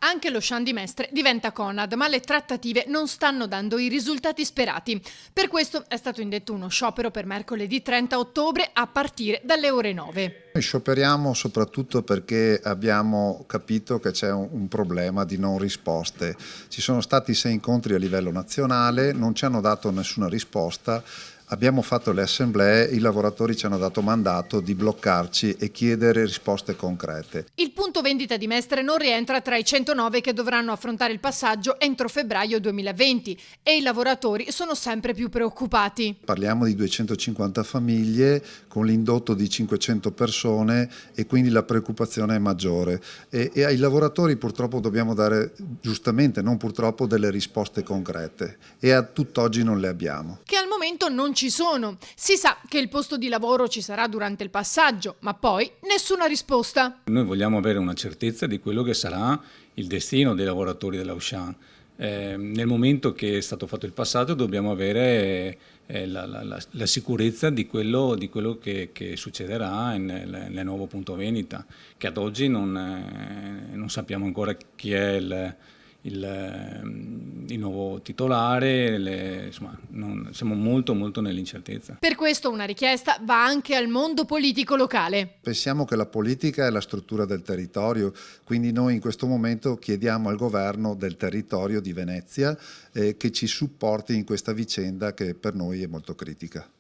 Anche lo Auchan di Mestre diventa Conad, ma le trattative non stanno dando i risultati sperati. Per questo è stato indetto uno sciopero per mercoledì 30 ottobre a partire dalle ore 9. Noi scioperiamo soprattutto perché abbiamo capito che c'è un problema di non risposte. Ci sono stati 6 incontri a livello nazionale, non ci hanno dato nessuna risposta. Abbiamo fatto le assemblee, i lavoratori ci hanno dato mandato di bloccarci e chiedere risposte concrete. Il punto vendita di Mestre non rientra tra i 109 che dovranno affrontare il passaggio entro febbraio 2020 e i lavoratori sono sempre più preoccupati. Parliamo di 250 famiglie con l'indotto di 500 persone e quindi la preoccupazione è maggiore. E ai lavoratori purtroppo dobbiamo dare, giustamente, non purtroppo, delle risposte concrete e a tutt'oggi non le abbiamo. Che al momento non ci sono. Si sa che il posto di lavoro ci sarà durante il passaggio, ma poi nessuna risposta. Noi vogliamo avere una certezza di quello che sarà il destino dei lavoratori dell'Auchan. Nel momento che è stato fatto il passaggio dobbiamo avere la sicurezza di quello che succederà nel nuovo punto vendita, che ad oggi non sappiamo ancora chi è il nuovo titolare, insomma, siamo molto nell'incertezza. Per questo una richiesta va anche al mondo politico locale. Pensiamo che la politica è la struttura del territorio, quindi noi in questo momento chiediamo al governo del territorio di Venezia che ci supporti in questa vicenda che per noi è molto critica.